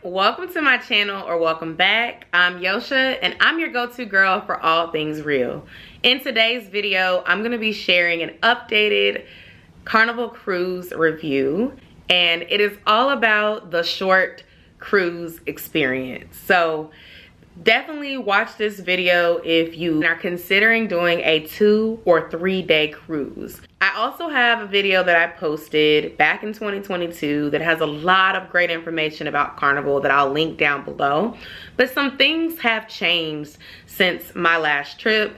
welcome to my channel, or welcome back. I'm Yosha and I'm your go-to girl for all things real. In today's video, I'm going to be sharing an updated Carnival Cruise review, and it is all about the short cruise experience. So definitely watch this video if you are considering doing a 2 or 3 day cruise. I also have a video that I posted back in 2022 that has a lot of great information about Carnival that I'll link down below. But some things have changed since my last trip.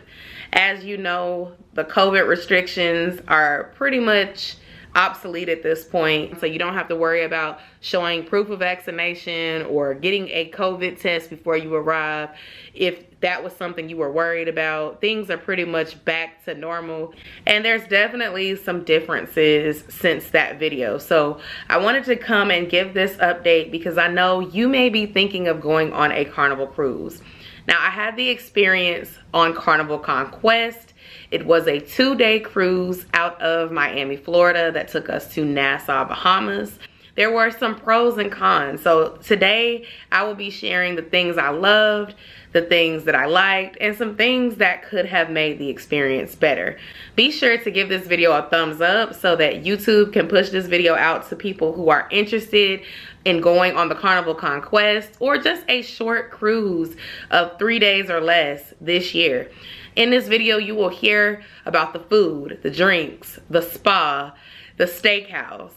As you know, the COVID restrictions are pretty much obsolete at this point, so you don't have to worry about showing proof of vaccination or getting a COVID test before you arrive. If that was something you were worried about, things are pretty much back to normal, and there's definitely some differences since that video. So I wanted to come and give this update because I know you may be thinking of going on a Carnival cruise. Now, I had the experience on Carnival Conquest. It was a 2-day cruise out of Miami, Florida that took us to Nassau, Bahamas. There were some pros and cons. So today I will be sharing the things I loved, the things that I liked, and some things that could have made the experience better. Be sure to give this video a thumbs up so that YouTube can push this video out to people who are interested in going on the Carnival Conquest or just a short cruise of 3 days or less this year. In this video, you will hear about the food, the drinks, the spa, the steakhouse,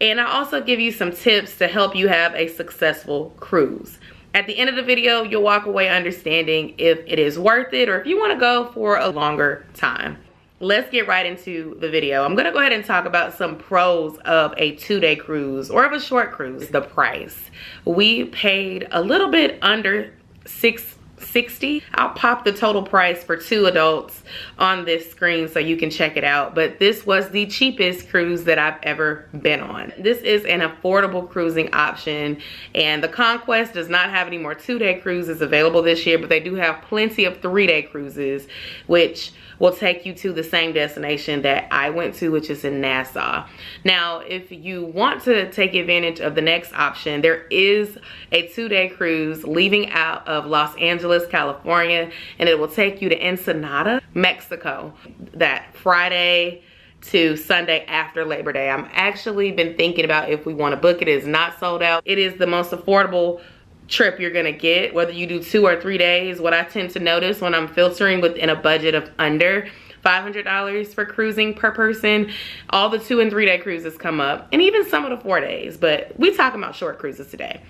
and I also give you some tips to help you have a successful cruise. At the end of the video, you'll walk away understanding if it is worth it or if you want to go for a longer time. Let's get right into the video. I'm going to go ahead and talk about some pros of a 2-day cruise or of a short cruise. The price. We paid a little bit under $660. I'll pop the total price for 2 adults on this screen so you can check it out, but this was the cheapest cruise that I've ever been on. This is an affordable cruising option, and the Conquest does not have any more 2-day cruises available this year, but they do have plenty of 3-day cruises which will take you to the same destination that I went to, which is in Nassau. Now, if you want to take advantage of the next option, there is a 2-day cruise leaving out of Los Angeles, California, and it will take you to Ensenada, Mexico, that Friday to Sunday after Labor Day. I'm actually been thinking about if we want to book it. It is not sold out. It is the most affordable trip you're gonna get, whether you do 2 or 3 days. What I tend to notice when I'm filtering within a budget of under $500 for cruising per person, all the 2 and 3 day cruises come up, and even some of the 4 days, but we're talking about short cruises today.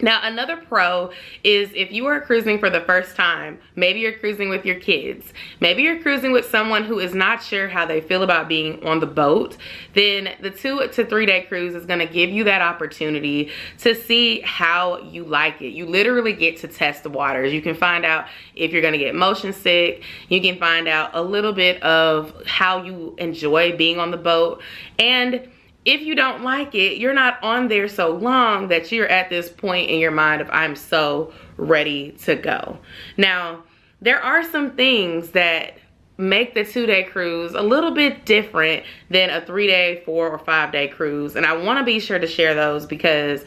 Now, another pro is if you are cruising for the first time, maybe you're cruising with your kids, maybe you're cruising with someone who is not sure how they feel about being on the boat, then the 2 to 3 day cruise is gonna give you that opportunity to see how you like it. You literally get to test the waters. You can find out if you're gonna get motion sick. You can find out a little bit of how you enjoy being on the boat, and if you don't like it, you're not on there so long that you're at this point in your mind of I'm so ready to go. Now, there are some things that make the 2-day cruise a little bit different than a 3-day, 4 or 5 day cruise, and I want to be sure to share those because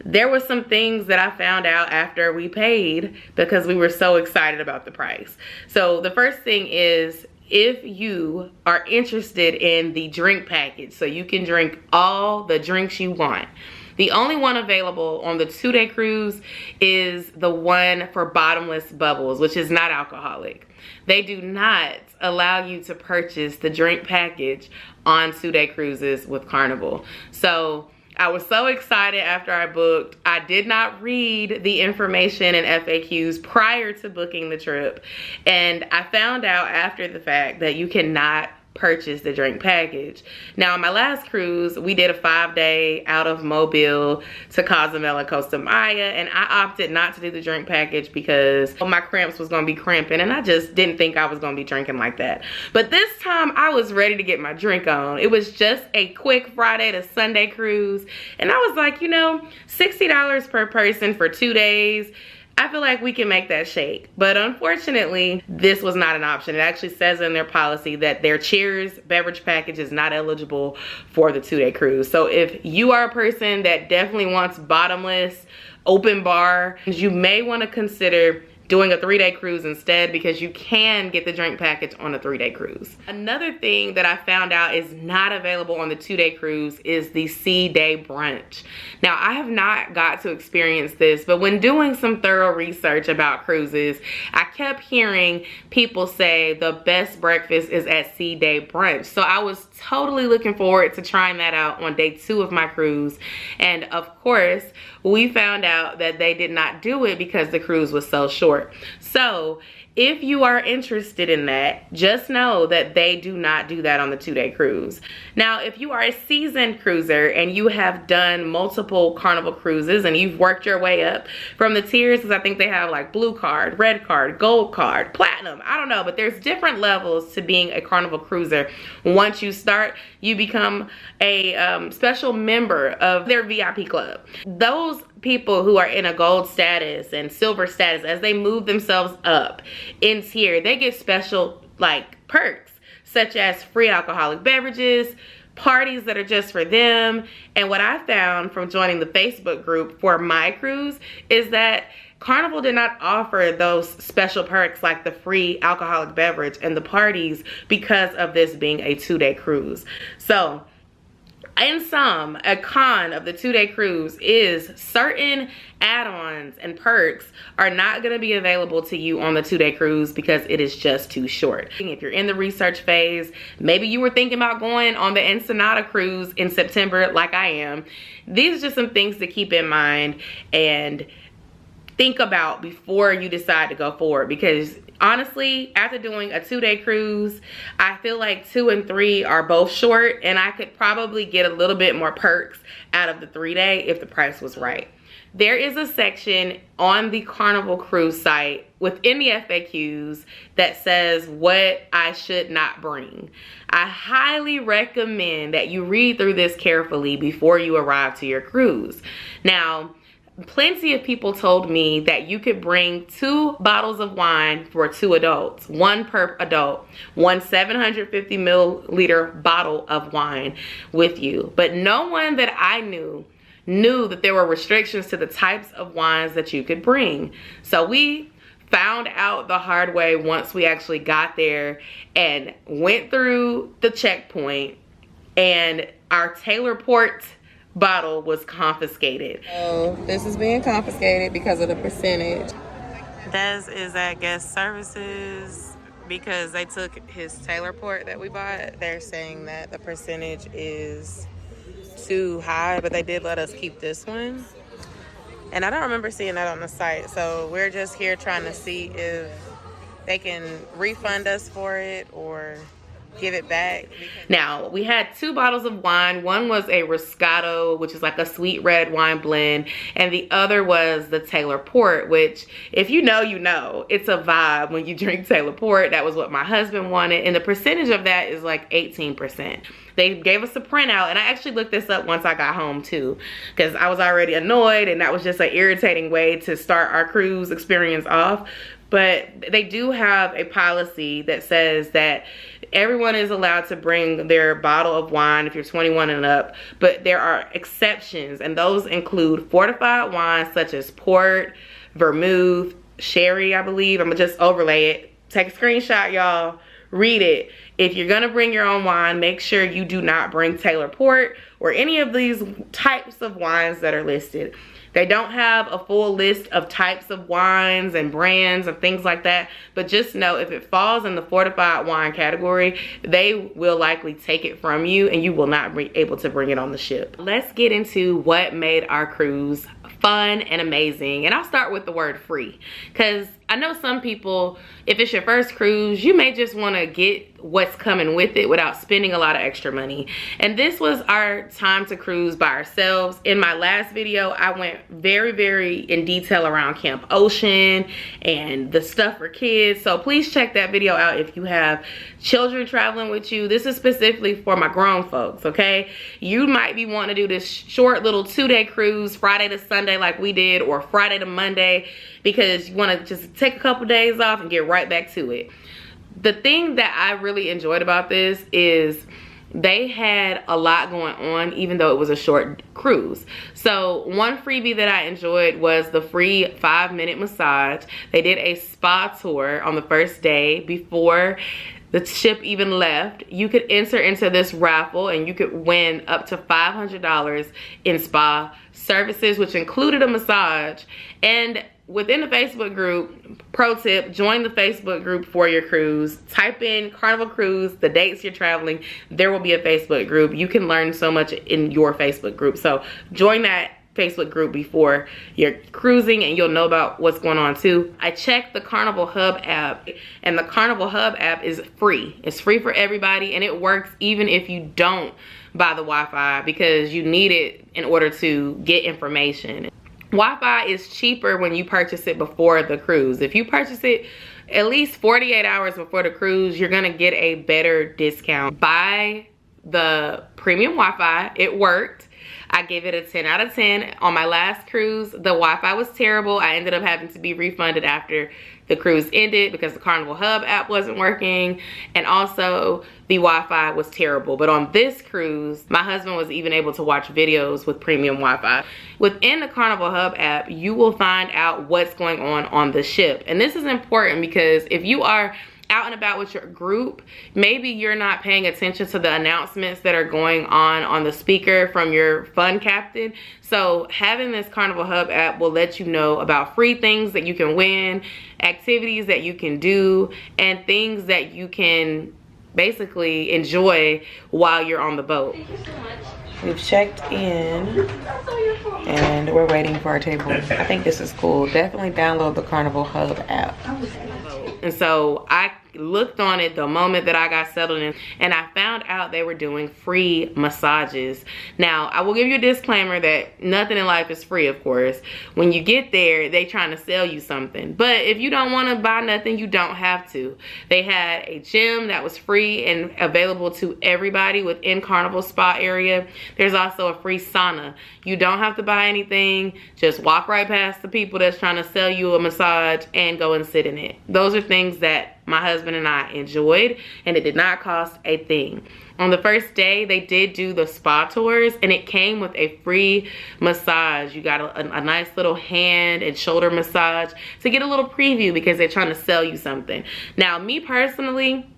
there were some things that I found out after we paid because we were so excited about the price. So the first thing is, if you are interested in the drink package, so you can drink all the drinks you want, the only one available on the 2-day cruise is the one for bottomless bubbles, which is not alcoholic. They do not allow you to purchase the drink package on 2-day cruises with Carnival. So I was so excited after I booked. I did not read the information and FAQs prior to booking the trip, and I found out after the fact that you cannot purchase the drink package. Now, on my last cruise, we did a 5-day out of Mobile to Cozumel and Costa Maya, and I opted not to do the drink package because my cramps was gonna be cramping, and I just didn't think I was gonna be drinking like that. But this time I was ready to get my drink on. It was just a quick Friday to Sunday cruise, and I was like, you know, $60 per person for 2 days. I feel like we can make that shake. But unfortunately, this was not an option. It actually says in their policy that their cheers beverage package is not eligible for the 2-day cruise. So if you are a person that definitely wants bottomless, open bar, you may want to consider doing a 3-day cruise instead, because you can get the drink package on a 3-day cruise. Another thing that I found out is not available on the 2-day cruise is the sea day brunch. Now, I have not got to experience this, but when doing some thorough research about cruises, I kept hearing people say the best breakfast is at sea day brunch. So I was totally looking forward to trying that out on day 2 of my cruise. And of course, we found out that they did not do it because the cruise was so short. So if you are interested in that, just know that they do not do that on the 2-day cruise. Now, if you are a seasoned cruiser and you have done multiple Carnival cruises and you've worked your way up from the tiers, because I think they have like blue card, red card, gold card, platinum, I don't know, but there's different levels to being a Carnival cruiser. Once you start, you become a special member of their VIP club. Those people who are in a gold status and silver status, as they move themselves up in tier, they get special like perks, such as free alcoholic beverages, parties that are just for them. And what I found from joining the Facebook group for my cruise is that Carnival did not offer those special perks like the free alcoholic beverage and the parties because of this being a 2-day cruise. So in sum, a con of the 2-day cruise is certain add-ons and perks are not going to be available to you on the 2-day cruise because it is just too short. If you're in the research phase, maybe you were thinking about going on the Ensenada cruise in September like I am, these are just some things to keep in mind and think about before you decide to go forward, because honestly, after doing a 2-day cruise, I feel like 2 and 3 are both short, and I could probably get a little bit more perks out of the 3-day if the price was right. There is a section on the Carnival Cruise site within the FAQs that says what I should not bring. I highly recommend that you read through this carefully before you arrive to your cruise. Now, plenty of people told me that you could bring 2 bottles of wine for 2 adults, 1 per adult, 1 750 milliliter bottle of wine with you. But no one that I knew that there were restrictions to the types of wines that you could bring. So we found out the hard way once we actually got there and went through the checkpoint, and our Taylor Port bottle was confiscated. So this is being confiscated because of the percentage. Des is at guest services because they took his Taylor Port that we bought. They're saying that the percentage is too high, but they did let us keep this one. And I don't remember seeing that on the site. So we're just here trying to see if they can refund us for it or give it back. Now, we had 2 bottles of wine. One was a Roscato, which is like a sweet red wine blend, and the other was the Taylor Port, which if you know, you know. It's a vibe when you drink Taylor Port. That was what my husband wanted, and the percentage of that is like 18%. They gave us a printout, and I actually looked this up once I got home too, because I was already annoyed, and that was just an irritating way to start our cruise experience off. But they do have a policy that says that everyone is allowed to bring their bottle of wine if you're 21 and up, but there are exceptions, and those include fortified wines such as port, vermouth, sherry, I believe. I'm gonna just overlay it. Take a screenshot, y'all. Read it. If you're gonna bring your own wine, make sure you do not bring Taylor Port or any of these types of wines that are listed. They don't have a full list of types of wines and brands and things like that, but just know if it falls in the fortified wine category, they will likely take it from you and you will not be able to bring it on the ship. Let's get into what made our cruise fun and amazing. And I'll start with the word free, because I know some people, if it's your first cruise, you may just want to get what's coming with it without spending a lot of extra money. And this was our time to cruise by ourselves. In my last video, I went very in detail around Camp Ocean and the stuff for kids. So please check that video out if you have children traveling with you. This is specifically for my grown folks, okay? You might be wanting to do this short little 2-day cruise, Friday to Sunday like we did, or Friday to Monday, because you want to just take a couple days off and get right back to it. The thing that I really enjoyed about this is they had a lot going on, even though it was a short cruise. So one freebie that I enjoyed was the free 5-minute massage. They did a spa tour on the first day before the ship even left. You could enter into this raffle and you could win up to $500 in spa services, which included a massage. And within the Facebook group, pro tip, join the Facebook group for your cruise. Type in Carnival Cruise, the dates you're traveling. There will be a Facebook group. You can learn so much in your Facebook group. So join that Facebook group before you're cruising and you'll know about what's going on too. I checked the Carnival Hub app, and the Carnival Hub app is free. It's free for everybody, and it works even if you don't buy the Wi-Fi, because you need it in order to get information. Wi-Fi is cheaper when you purchase it before the cruise. If you purchase it at least 48 hours before the cruise, you're gonna get a better discount. Buy the premium Wi-Fi. It worked. I gave it a 10 out of 10. On my last cruise, the Wi-Fi was terrible. I ended up having to be refunded after the cruise ended because the Carnival Hub app wasn't working, and also the Wi-Fi was terrible. But on this cruise, my husband was even able to watch videos with premium Wi-Fi. Within the Carnival Hub app, you will find out what's going on the ship. And this is important because if you are out and about with your group, maybe you're not paying attention to the announcements that are going on the speaker from your fun captain. So having this Carnival Hub app will let you know about free things that you can win, activities that you can do, and things that you can basically enjoy while you're on the boat. Thank you so much. We've checked in and we're waiting for our table. I think this is cool. Definitely download the Carnival Hub app. And so I looked on it the moment that I got settled in, and I found out they were doing free massages. Now, I will give you a disclaimer that nothing in life is free, of course. When you get there, they trying to sell you something. But if you don't want to buy nothing, you don't have to. They had a gym that was free and available to everybody within Carnival Spa area. There's also a free sauna. You don't have to buy anything. Just walk right past the people that's trying to sell you a massage and go and sit in it. Those are things that my husband and I enjoyed, and it did not cost a thing. On the first day, they did do the spa tours, and it came with a free massage. You got a nice little hand and shoulder massage to get a little preview because they're trying to sell you something. Now, me personally,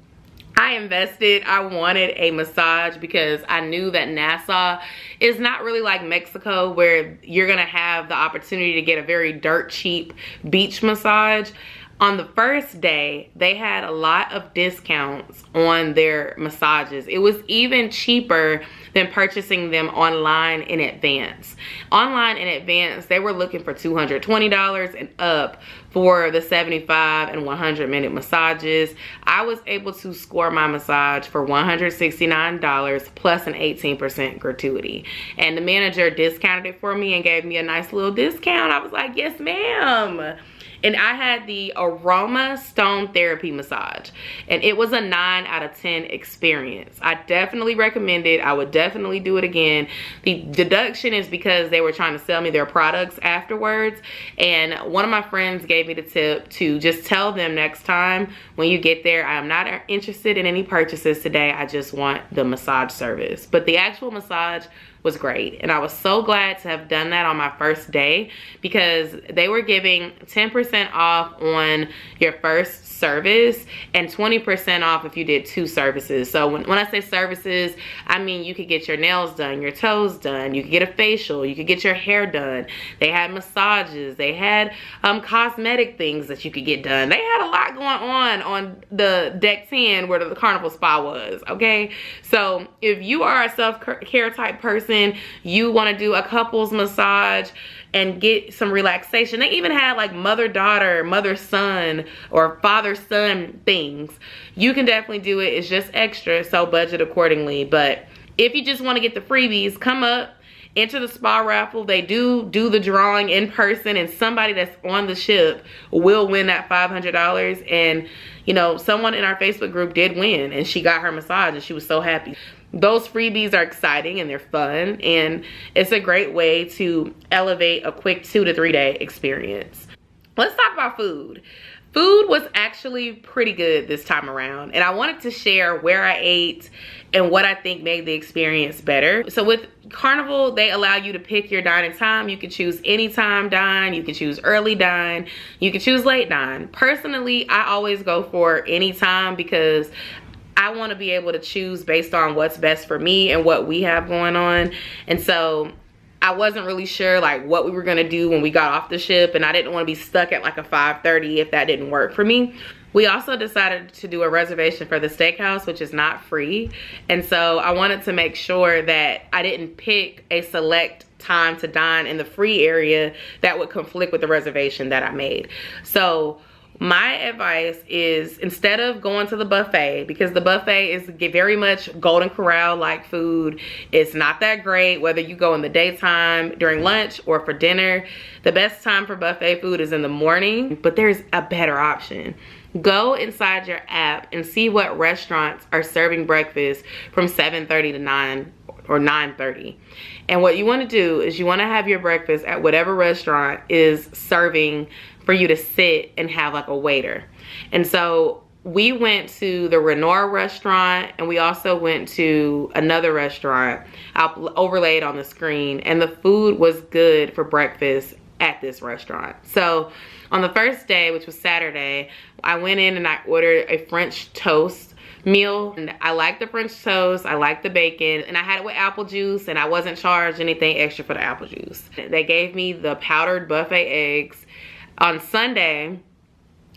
I invested. I wanted a massage because I knew that Nassau is not really like Mexico, where you're gonna have the opportunity to get a very dirt cheap beach massage. On the first day, they had a lot of discounts on their massages. It was even cheaper than purchasing them online in advance. Online in advance, they were looking for $220 and up for the 75 and 100-minute massages. I was able to score my massage for $169 plus an 18% gratuity. And the manager discounted it for me and gave me a nice little discount. I was like, yes, ma'am. And I had the Aromatherapy massage, and it was a 9 out of 10 experience. I definitely recommend it. I would definitely do it again. The deduction is because they were trying to sell me their products afterwards, and one of my friends gave me the tip to just tell them next time when you get there, I am not interested in any purchases today. I just want the massage service. But the actual massage was great, and I was so glad to have done that on my first day because they were giving 10% off on your first service and 20% off if you did 2 services. So when I say services, I mean you could get your nails done, your toes done, you could get a facial, you could get your hair done. They had massages, they had cosmetic things that you could get done. They had a lot going on the deck 10 where the Carnival Spa was, okay? So if you are a self-care type person person, you want to do a couples massage and get some relaxation. They even had like mother-daughter, mother-son, or father-son things. You can definitely do it. It's just extra, so budget accordingly. But if you just want to get the freebies, come up, enter the spa raffle. They do the drawing in person, and somebody that's on the ship will win that $500. And you know, someone in our Facebook group did win, and she got her massage and she was so happy. Those freebies are exciting and they're fun, and it's a great way to elevate a quick 2 to 3 day experience. Let's talk about food. Food was actually pretty good this time around, and I wanted to share where I ate and what I think made the experience better. So with Carnival, they allow you to pick your dining time. You can choose anytime dine, you can choose early dine, you can choose late dine. Personally, I always go for anytime because I want to be able to choose based on what's best for me and what we have going on. And so I wasn't really sure like what we were gonna do when we got off the ship, and I didn't want to be stuck at like a 5:30 if that didn't work for me. We also decided to do a reservation for the steakhouse, which is not free. And so I wanted to make sure that I didn't pick a select time to dine in the free area that would conflict with the reservation that I made. So my advice is, instead of going to the buffet, because the buffet is very much Golden Corral like food, it's not that great whether you go in the daytime, during lunch, or for dinner. The best time for buffet food is in the morning, but there's a better option. Go inside your app and see what restaurants are serving breakfast from 7:30 to 9 or 9:30. And what you want to do is you want to have your breakfast at whatever restaurant is serving for you to sit and have like a waiter. And so we went to the Renoir restaurant, and we also went to another restaurant. I'll overlay it on the screen, and the food was good for breakfast at this restaurant. So on the first day, which was Saturday, I went in and I ordered a French toast meal, and I like the French toast, I like the bacon, and I had it with apple juice, and I wasn't charged anything extra for the apple juice. They gave me the powdered buffet eggs. On Sunday,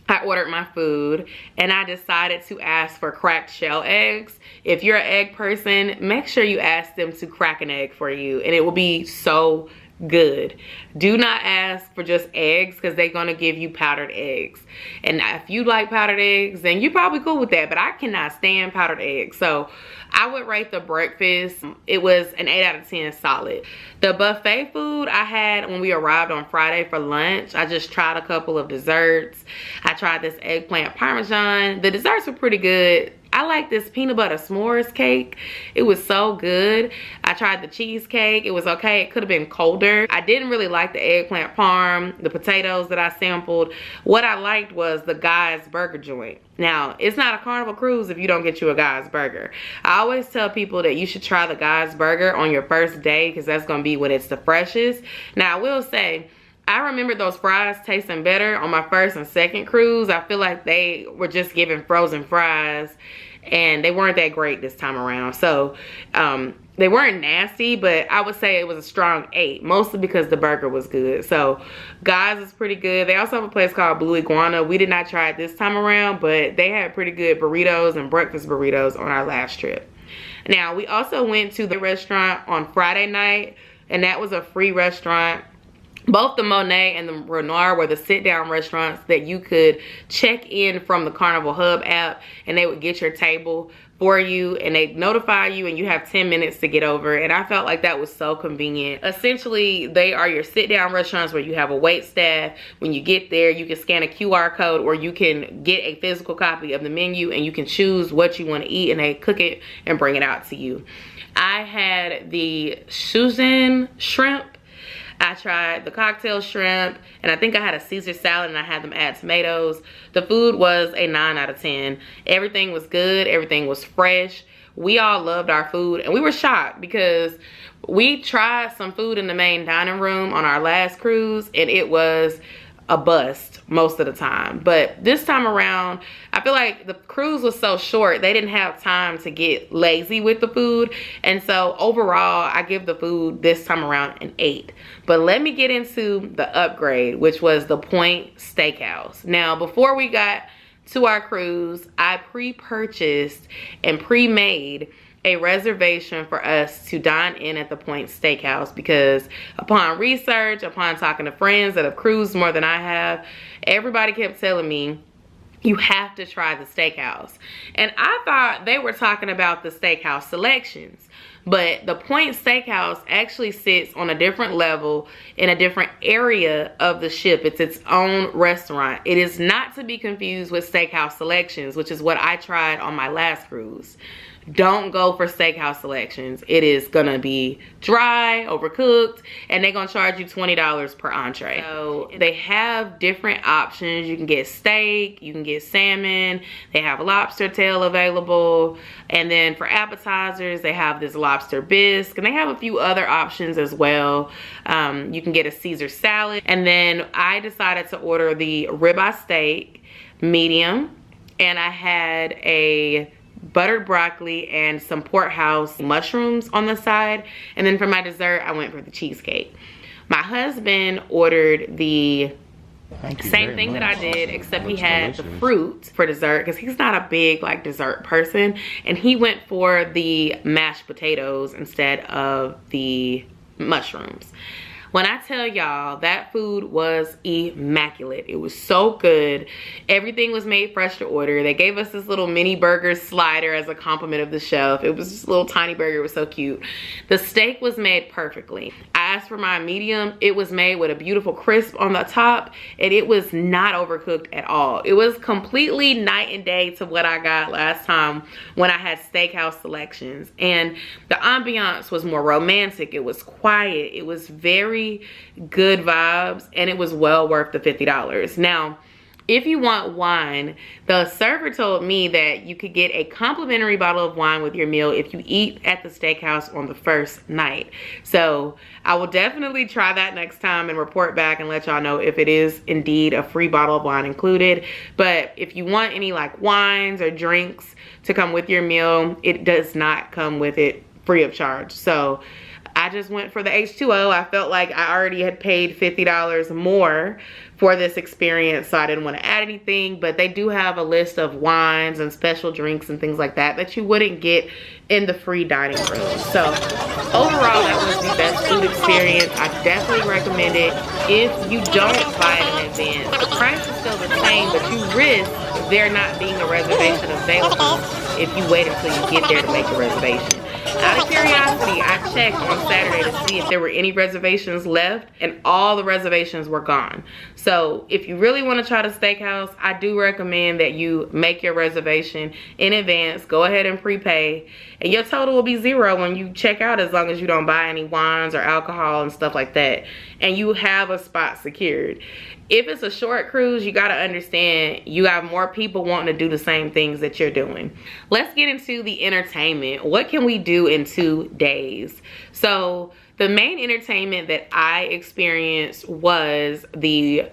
I ordered my food, and I decided to ask for cracked shell eggs. If you're an egg person, make sure you ask them to crack an egg for you, and it will be so good. Do not ask for just eggs, because they're gonna give you powdered eggs. And if you like powdered eggs, then you're probably cool with that, but I cannot stand powdered eggs. So I would rate the breakfast, it was an 8 out of 10 solid. The buffet food I had when we arrived on Friday for lunch, I just tried a couple of desserts. I tried this eggplant parmesan. The desserts were pretty good. I like this peanut butter s'mores cake. It was so good. I tried the cheesecake. It was okay. It could have been colder. I didn't really like the eggplant parm, the potatoes that I sampled. What I liked was the Guy's Burger joint. Now, it's not a Carnival Cruise if you don't get you a Guy's Burger. I always tell people that you should try the Guy's Burger on your first day, because that's going to be when it's the freshest. Now, I will say, I remember those fries tasting better on my first and second cruise. I feel like they were just giving frozen fries, and they weren't that great this time around. So they weren't nasty, but I would say it was a strong 8, mostly because the burger was good. So Guys is pretty good. They also have a place called Blue Iguana. We did not try it this time around, but they had pretty good burritos and breakfast burritos on our last trip. Now, we also went to the restaurant on Friday night, and that was a free restaurant. Both the Monet and the Renoir were the sit-down restaurants that you could check in from the Carnival Hub app, and they would get your table for you, and they notify you, and you have 10 minutes to get over. And I felt like that was so convenient. Essentially, they are your sit-down restaurants where you have a wait staff. When you get there, you can scan a QR code, or you can get a physical copy of the menu, and you can choose what you want to eat, and they cook it and bring it out to you. I had the Suzanne shrimp. I tried the cocktail shrimp, and I think I had a Caesar salad, and I had them add tomatoes. The food was a 9 out of 10. Everything was good. Everything was fresh. We all loved our food, and we were shocked because we tried some food in the main dining room on our last cruise, and it was a bust most of the time. But this time around, I feel like the cruise was so short, they didn't have time to get lazy with the food. And so overall, I give the food this time around an 8. But let me get into the upgrade, which was the POINTE Steakhouse. Now, before we got to our cruise, I pre-purchased and pre-made a reservation for us to dine in at the POINTE Steakhouse, because upon research, upon talking to friends that have cruised more than I have, everybody kept telling me, you have to try the steakhouse. And I thought they were talking about the steakhouse selections. But the POINTE Steakhouse actually sits on a different level in a different area of the ship. It's its own restaurant. It is not to be confused with Steakhouse Selections, which is what I tried on my last cruise. Don't go for Steakhouse Selections. It is gonna be dry, overcooked, and they're gonna charge you $20 per entree. So they have different options. You can get steak, you can get salmon, they have lobster tail available, and then for appetizers, they have this lobster bisque, and they have a few other options as well. You can get a Caesar salad, and then I decided to order the ribeye steak, medium, and I had a buttered broccoli and some porthouse mushrooms on the side. And then for my dessert, I went for the cheesecake. My husband ordered the same thing that I did, except he had the fruit for dessert, because he's not a big like dessert person, and he went for the mashed potatoes instead of the mushrooms. When I tell y'all, that food was immaculate. It was so good. Everything was made fresh to order. They gave us this little mini burger slider as a compliment of the chef. It was just a little tiny burger. It was so cute. The steak was made perfectly. I asked for my medium. It was made with a beautiful crisp on the top, and it was not overcooked at all. It was completely night and day to what I got last time when I had Steakhouse Selections. And the ambiance was more romantic. It was quiet. It was very good vibes, and it was well worth the $50. Now, if you want wine, the server told me that you could get a complimentary bottle of wine with your meal if you eat at the steakhouse on the first night. So I will definitely try that next time and report back and let y'all know if it is indeed a free bottle of wine included. But if you want any like wines or drinks to come with your meal, it does not come with it free of charge. So I just went for the H2O. I felt like I already had paid $50 more for this experience, so I didn't want to add anything. But they do have a list of wines and special drinks and things like that that you wouldn't get in the free dining room. So overall, that was the best food experience. I definitely recommend it. If you don't buy it in advance, the price is still the same, but you risk there not being a reservation available if you wait until you get there to make a reservation. Out of curiosity, I checked on Saturday to see if there were any reservations left, and all the reservations were gone. So if you really want to try the steakhouse, I do recommend that you make your reservation in advance. Go ahead and prepay, and your total will be $0 when you check out, as long as you don't buy any wines or alcohol and stuff like that, and you have a spot secured. If it's a short cruise, you gotta understand you have more people wanting to do the same things that you're doing. Let's get into the entertainment. What can we do in 2 days? So the main entertainment that I experienced was the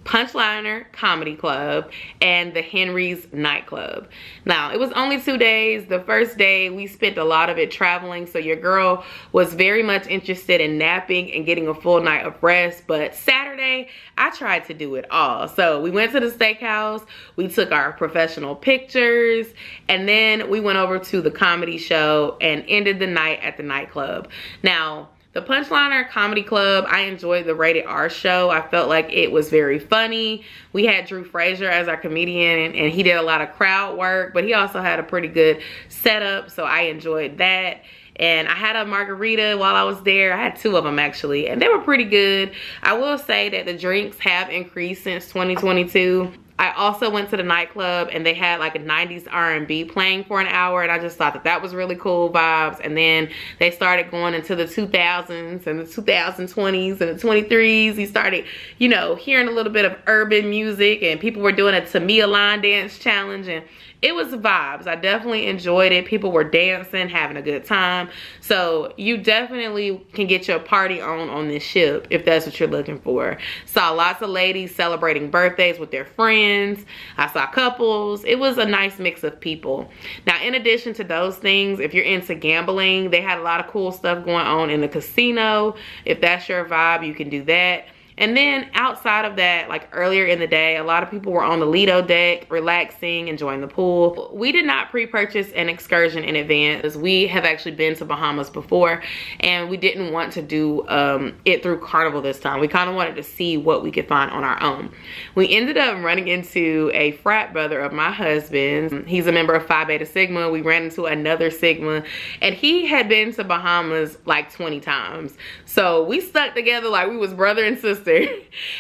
Punchliner Comedy Club and the Henry's nightclub. Now, it was only 2 days. The first day, we spent a lot of it traveling, so your girl was very much interested in napping and getting a full night of rest. But Saturday, I tried to do it all. So we went to the steakhouse, we took our professional pictures, and then we went over to the comedy show and ended the night at the nightclub. Now, the Punchliner Comedy Club, I enjoyed the rated R show. I felt like it was very funny. We had Drew Frazier as our comedian, and he did a lot of crowd work, but he also had a pretty good setup, so I enjoyed that. And I had a margarita while I was there. I had 2 of them actually, and they were pretty good. I will say that the drinks have increased since 2022. I also went to the nightclub, and they had like a 90s R&B playing for an hour, and I just thought that that was really cool vibes. And then they started going into the 2000s and the 2020s and the 23s. You started, you know, hearing a little bit of urban music, and people were doing a Tamia line dance challenge, and it was vibes. I definitely enjoyed it. People were dancing, having a good time. So you definitely can get your party on this ship if that's what you're looking for. Saw lots of ladies celebrating birthdays with their friends. I saw couples. It was a nice mix of people. Now, in addition to those things, if you're into gambling, they had a lot of cool stuff going on in the casino. If that's your vibe, you can do that. And then outside of that, like earlier in the day, a lot of people were on the Lido deck, relaxing, enjoying the pool. We did not pre-purchase an excursion in advance. We have actually been to Bahamas before, and we didn't want to do it through Carnival this time. We kind of wanted to see what we could find on our own. We ended up running into a frat brother of my husband's. He's a member of Phi Beta Sigma. We ran into another Sigma, and he had been to Bahamas like 20 times. So we stuck together like we was brother and sister,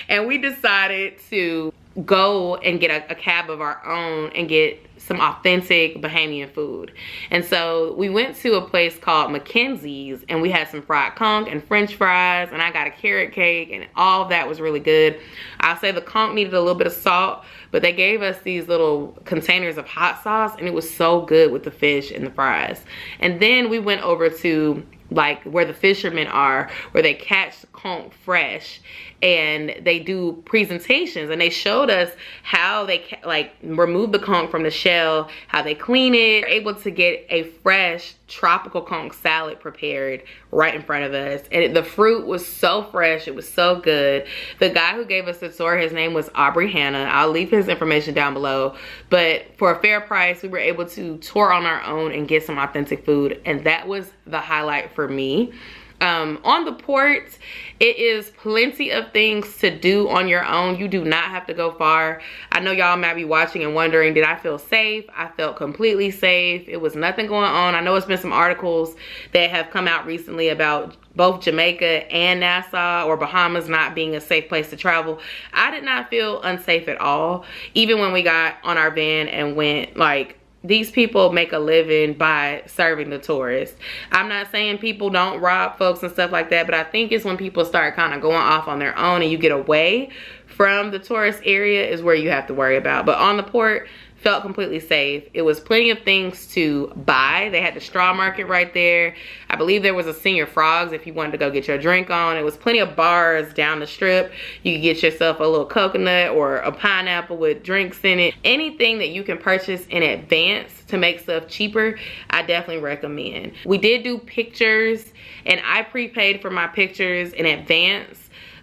and we decided to go and get a cab of our own and get some authentic Bahamian food. And so we went to a place called Mackenzie's, and we had some fried conch and french fries, and I got a carrot cake, and all of that was really good. I'll say the conch needed a little bit of salt, but they gave us these little containers of hot sauce, and it was so good with the fish and the fries. And then we went over to like where the fishermen are, where they catch the conch fresh, and they do presentations, and they showed us how they like remove the conch from the shell, how they clean it. We're able to get a fresh tropical conch salad prepared right in front of us, and the fruit was so fresh. It was so good. The guy who gave us the tour, his name was Aubrey Hanna. I'll leave his information down below, but for a fair price, we were able to tour on our own and get some authentic food, and that was the highlight for me. On the port, it is plenty of things to do on your own. You do not have to go far. I know y'all might be watching and wondering, did I feel safe? I felt completely safe. It was nothing going on. I know it's been some articles that have come out recently about both Jamaica and Nassau or Bahamas not being a safe place to travel. I did not feel unsafe at all. Even when we got on our van and went, like, these people make a living by serving the tourists. I'm not saying people don't rob folks and stuff like that, but I think it's when people start kind of going off on their own and you get away from the tourist area is where you have to worry about. But on the port, felt completely safe. It was plenty of things to buy. They had the straw market right there. I believe there was a Senior Frogs if you wanted to go get your drink on. It was plenty of bars down the strip. You could get yourself a little coconut or a pineapple with drinks in it. Anything that you can purchase in advance to make stuff cheaper, I definitely recommend. We did do pictures, and I prepaid for my pictures in advance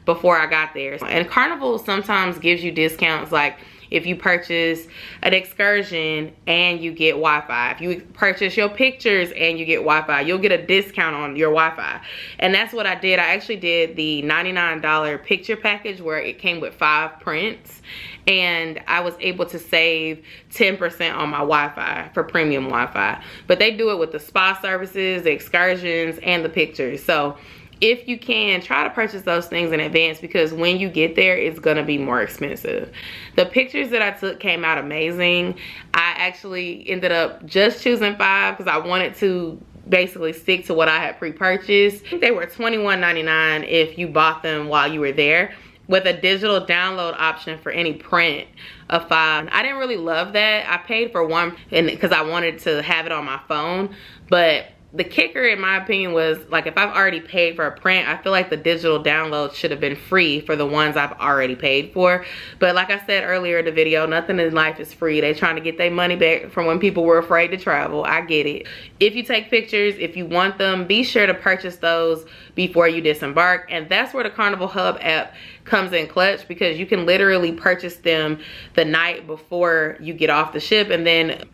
before I got there. And Carnival sometimes gives you discounts, like if you purchase an excursion and you get Wi-Fi. If you purchase your pictures and you get Wi-Fi, you'll get a discount on your Wi-Fi. And that's what I did. I actually did the $99 picture package where it came with 5 prints. And I was able to save 10% on my Wi-Fi for premium Wi-Fi. But they do it with the spa services, the excursions, and the pictures. So if you can, try to purchase those things in advance, because when you get there, it's gonna be more expensive. The pictures that I took came out amazing. I actually ended up just choosing 5 because I wanted to basically stick to what I had pre-purchased. I think they were $21.99 if you bought them while you were there, with a digital download option for any print of 5. I didn't really love that. I paid for 1 because I wanted to have it on my phone, but the kicker, in my opinion, was like, if I've already paid for a print, I feel like the digital download should have been free for the ones I've already paid for. But like I said earlier in the video, nothing in life is free. They trying to get their money back from when people were afraid to travel. I get it. If you take pictures, if you want them, be sure to purchase those before you disembark. And that's where the Carnival Hub app comes in clutch, because you can literally purchase them the night before you get off the ship, and then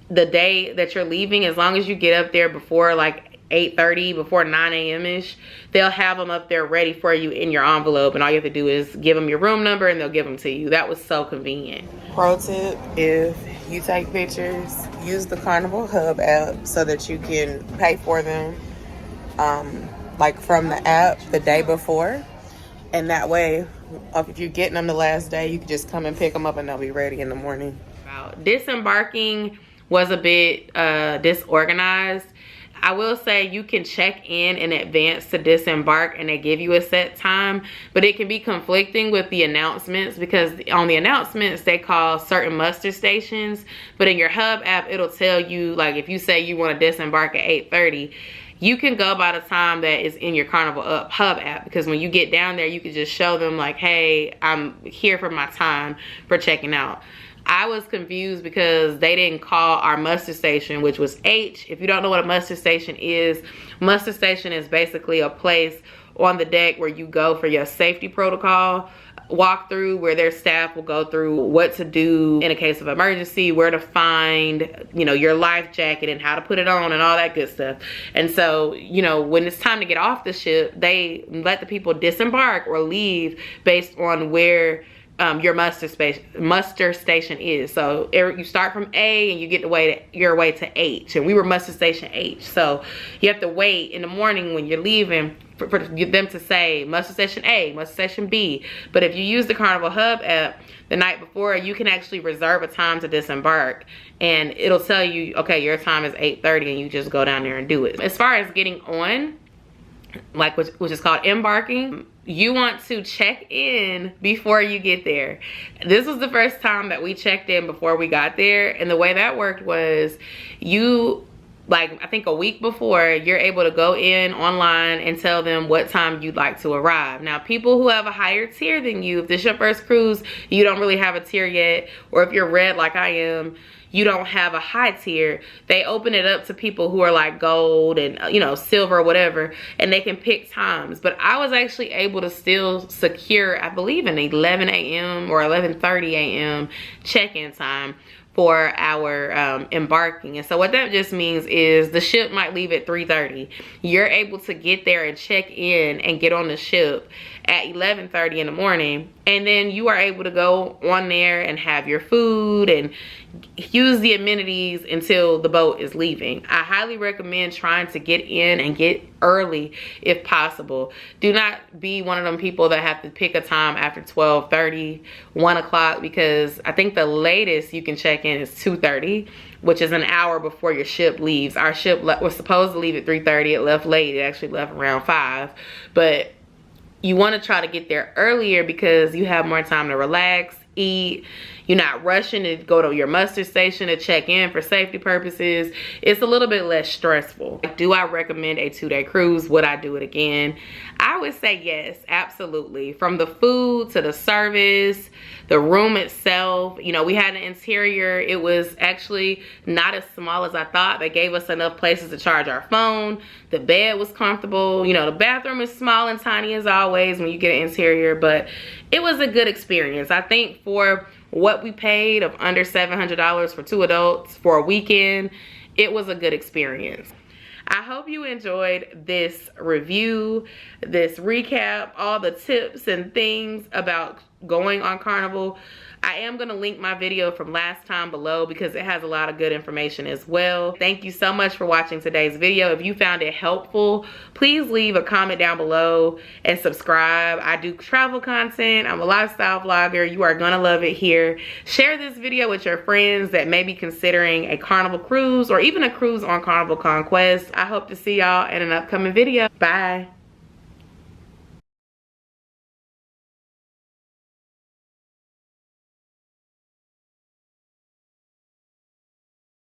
the day that you're leaving, as long as you get up there before like 8:30, before 9 a.m.-ish, they'll have them up there ready for you in your envelope, and all you have to do is give them your room number and they'll give them to you. That was so convenient. Pro tip, if you take pictures, use the Carnival Hub app so that you can pay for them like from the app the day before, and that way if you're getting them the last day, you can just come and pick them up and they'll be ready in the morning. Disembarking was a bit disorganized. I will say you can check in advance to disembark, and they give you a set time, but it can be conflicting with the announcements, because on the announcements they call certain muster stations, but in your Hub app it'll tell you, like, if you say you want to disembark at 8:30, you can go by the time that is in your Carnival Hub app, because when you get down there you can just show them like, hey, I'm here for my time for checking out. I was confused because they didn't call our muster station, which was H. If you don't know what a muster station is basically a place on the deck where you go for your safety protocol walkthrough, where their staff will go through what to do in a case of emergency, where to find, you know, your life jacket and how to put it on and all that good stuff. And so, you know, when it's time to get off the ship, they let the people disembark or leave based on where your muster station is. So you start from A and you get your way to H, and we were muster station H. So you have to wait in the morning when you're leaving for them to say muster station A, muster station B. But if you use the Carnival Hub app the night before, you can actually reserve a time to disembark, and it'll tell you, okay, your time is 8:30, and you just go down there and do it. As far as getting on, like which is called embarking, you want to check in before you get there. This was the first time that we checked in before we got there, and the way that worked was like I think a week before, you're able to go in online and tell them what time you'd like to arrive. Now, people who have a higher tier than you, if this is your first cruise, you don't really have a tier yet, or if you're red like I am, you don't have a high tier, they open it up to people who are like gold and, you know, silver or whatever, and they can pick times. But I was actually able to still secure, I believe, an 11 a.m. or 11:30 a.m. check-in time for our embarking. And so what that just means is the ship might leave at 3:30. You're able to get there and check in and get on the ship at 11:30 in the morning, and then you are able to go on there and have your food and use the amenities until the boat is leaving. I highly recommend trying to get in and get early if possible. Do not be one of them people that have to pick a time after 12:30, 1 o'clock, because I think the latest you can check in is 2:30, which is an hour before your ship leaves. Our ship was supposed to leave at 3:30. It left late. It actually left around 5. But you want to try to get there earlier because you have more time to relax, eat. You're not rushing to go to your muster station to check in for safety purposes. It's a little bit less stressful. Do I recommend a 2-day cruise? Would I do it again? I would say yes, absolutely. From the food to the service, the room itself, you know, we had an interior. It was actually not as small as I thought. They gave us enough places to charge our phone. The bed was comfortable. You know, the bathroom is small and tiny as always when you get an interior, but it was a good experience. I think for what we paid of under $700 for 2 adults for a weekend, it was a good experience. I hope you enjoyed this review, this recap, all the tips and things about going on Carnival. I am going to link my video from last time below because it has a lot of good information as well. Thank you so much for watching today's video. If you found it helpful, please leave a comment down below and subscribe. I do travel content. I'm a lifestyle vlogger. You are going to love it here. Share this video with your friends that may be considering a Carnival cruise or even a cruise on Carnival Conquest. I hope to see y'all in an upcoming video. Bye.